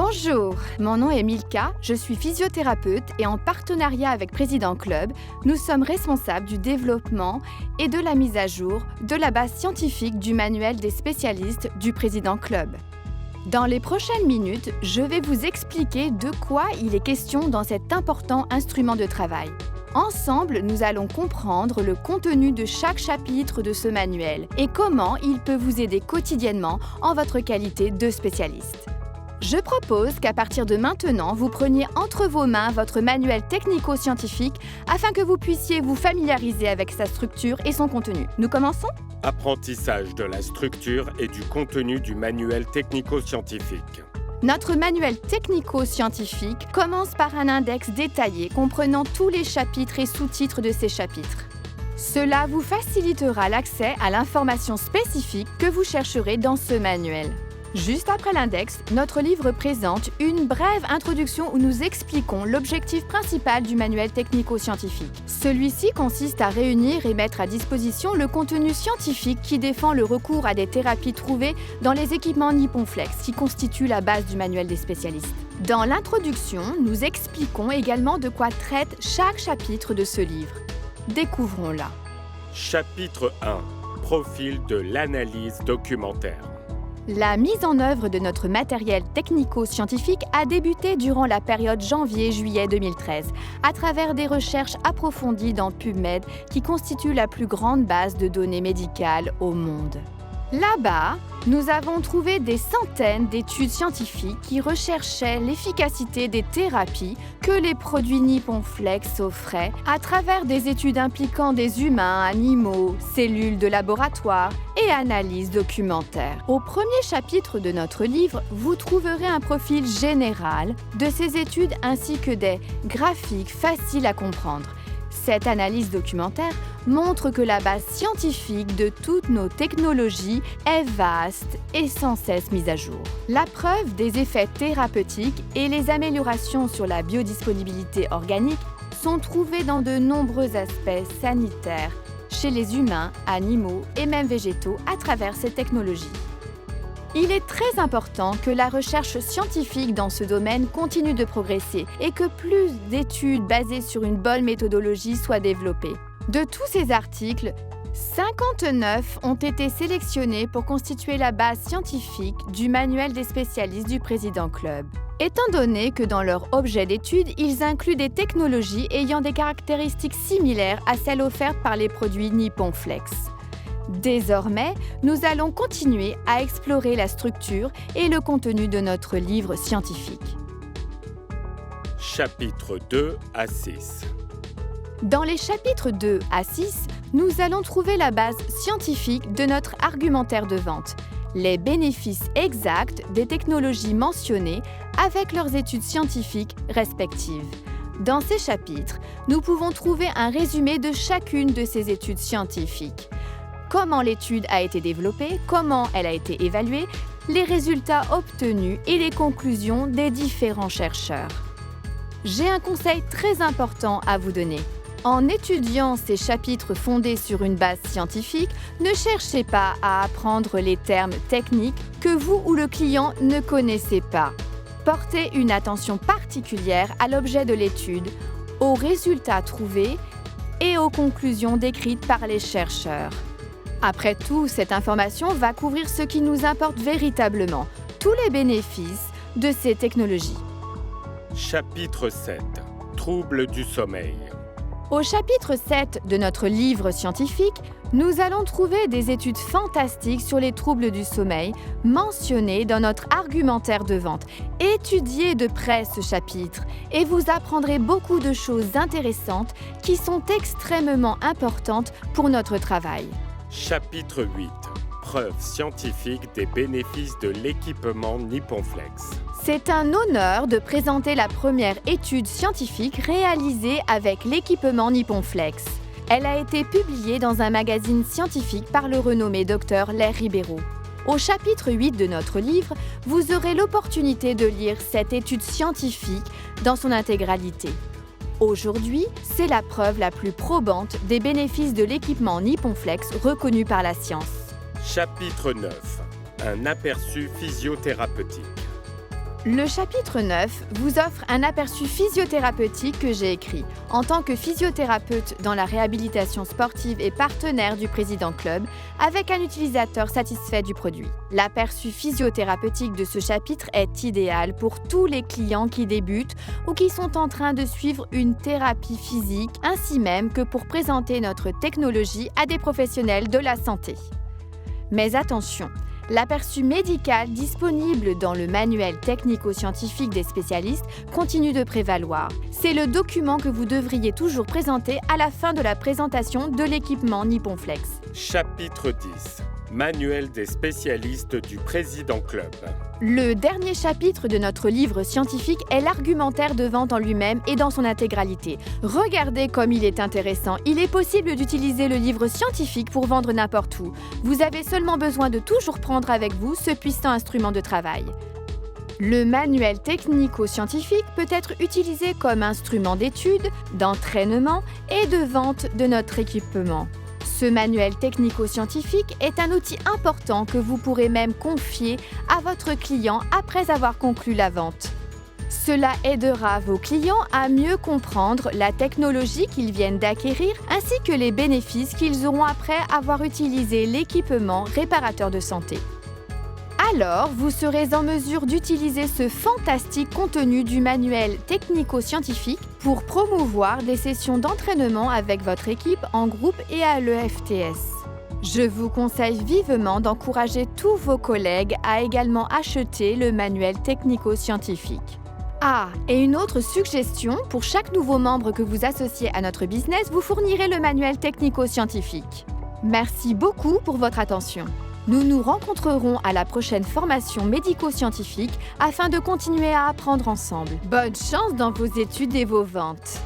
Bonjour, mon nom est Milka, je suis physiothérapeute et en partenariat avec Président Club, nous sommes responsables du développement et de la mise à jour de la base scientifique du manuel des spécialistes du Président Club. Dans les prochaines minutes, je vais vous expliquer de quoi il est question dans cet important instrument de travail. Ensemble, nous allons comprendre le contenu de chaque chapitre de ce manuel et comment il peut vous aider quotidiennement en votre qualité de spécialiste. Je propose qu'à partir de maintenant, vous preniez entre vos mains votre manuel technico-scientifique afin que vous puissiez vous familiariser avec sa structure et son contenu. Nous commençons ? Apprentissage de la structure et du contenu du manuel technico-scientifique. Notre manuel technico-scientifique commence par un index détaillé comprenant tous les chapitres et sous-titres de ces chapitres. Cela vous facilitera l'accès à l'information spécifique que vous chercherez dans ce manuel. Juste après l'index, notre livre présente une brève introduction où nous expliquons l'objectif principal du manuel technico-scientifique. Celui-ci consiste à réunir et mettre à disposition le contenu scientifique qui défend le recours à des thérapies trouvées dans les équipements Nippon Flex, qui constituent la base du manuel des spécialistes. Dans l'introduction, nous expliquons également de quoi traite chaque chapitre de ce livre. Découvrons-la. Chapitre 1. Profil de l'analyse documentaire. La mise en œuvre de notre matériel technico-scientifique a débuté durant la période janvier-juillet 2013, à travers des recherches approfondies dans PubMed, qui constitue la plus grande base de données médicales au monde. Là-bas, nous avons trouvé des centaines d'études scientifiques qui recherchaient l'efficacité des thérapies que les produits Nippon Flex offraient à travers des études impliquant des humains, animaux, cellules de laboratoire et analyses documentaires. Au premier chapitre de notre livre, vous trouverez un profil général de ces études ainsi que des graphiques faciles à comprendre. Cette analyse documentaire montre que la base scientifique de toutes nos technologies est vaste et sans cesse mise à jour. La preuve des effets thérapeutiques et les améliorations sur la biodisponibilité organique sont trouvées dans de nombreux aspects sanitaires, chez les humains, animaux et même végétaux à travers ces technologies. Il est très important que la recherche scientifique dans ce domaine continue de progresser et que plus d'études basées sur une bonne méthodologie soient développées. De tous ces articles, 59 ont été sélectionnés pour constituer la base scientifique du manuel des spécialistes du Président Club. Étant donné que dans leur objet d'étude, ils incluent des technologies ayant des caractéristiques similaires à celles offertes par les produits Nippon Flex. Désormais, nous allons continuer à explorer la structure et le contenu de notre livre scientifique. Chapitres 2 à 6. Dans les chapitres 2 à 6, nous allons trouver la base scientifique de notre argumentaire de vente, les bénéfices exacts des technologies mentionnées avec leurs études scientifiques respectives. Dans ces chapitres, nous pouvons trouver un résumé de chacune de ces études scientifiques. Comment l'étude a été développée, comment elle a été évaluée, les résultats obtenus et les conclusions des différents chercheurs. J'ai un conseil très important à vous donner. En étudiant ces chapitres fondés sur une base scientifique, ne cherchez pas à apprendre les termes techniques que vous ou le client ne connaissez pas. Portez une attention particulière à l'objet de l'étude, aux résultats trouvés et aux conclusions décrites par les chercheurs. Après tout, cette information va couvrir ce qui nous importe véritablement, tous les bénéfices de ces technologies. Chapitre 7. Troubles du sommeil. Au chapitre 7 de notre livre scientifique, nous allons trouver des études fantastiques sur les troubles du sommeil mentionnés dans notre argumentaire de vente. Étudiez de près ce chapitre et vous apprendrez beaucoup de choses intéressantes qui sont extrêmement importantes pour notre travail. Chapitre 8. Preuve scientifique des bénéfices de l'équipement Nippon Flex. C'est un honneur de présenter la première étude scientifique réalisée avec l'équipement Nippon Flex. Elle a été publiée dans un magazine scientifique par le renommé Dr Lair Ribeiro. Au chapitre 8 de notre livre, vous aurez l'opportunité de lire cette étude scientifique dans son intégralité. Aujourd'hui, c'est la preuve la plus probante des bénéfices de l'équipement Nippon Flex reconnu par la science. Chapitre 9. Un aperçu physiothérapeutique. Le chapitre 9 vous offre un aperçu physiothérapeutique que j'ai écrit. En tant que physiothérapeute dans la réhabilitation sportive et partenaire du Président Club, avec un utilisateur satisfait du produit. L'aperçu physiothérapeutique de ce chapitre est idéal pour tous les clients qui débutent ou qui sont en train de suivre une thérapie physique, ainsi même que pour présenter notre technologie à des professionnels de la santé. Mais attention! L'aperçu médical disponible dans le manuel technico-scientifique des spécialistes continue de prévaloir. C'est le document que vous devriez toujours présenter à la fin de la présentation de l'équipement NipponFlex. Chapitre 10. Manuel des spécialistes du Président Club. Le dernier chapitre de notre livre scientifique est l'argumentaire de vente en lui-même et dans son intégralité. Regardez comme il est intéressant. Il est possible d'utiliser le livre scientifique pour vendre n'importe où. Vous avez seulement besoin de toujours prendre avec vous ce puissant instrument de travail. Le manuel technico-scientifique peut être utilisé comme instrument d'étude, d'entraînement et de vente de notre équipement. Ce manuel technico-scientifique est un outil important que vous pourrez même confier à votre client après avoir conclu la vente. Cela aidera vos clients à mieux comprendre la technologie qu'ils viennent d'acquérir ainsi que les bénéfices qu'ils auront après avoir utilisé l'équipement réparateur de santé. Alors, vous serez en mesure d'utiliser ce fantastique contenu du manuel technico-scientifique pour promouvoir des sessions d'entraînement avec votre équipe en groupe et à l'EFTS. Je vous conseille vivement d'encourager tous vos collègues à également acheter le manuel technico-scientifique. Ah, et une autre suggestion, pour chaque nouveau membre que vous associez à notre business, vous fournirez le manuel technico-scientifique. Merci beaucoup pour votre attention. Nous nous rencontrerons à la prochaine formation médico-scientifique afin de continuer à apprendre ensemble. Bonne chance dans vos études et vos ventes!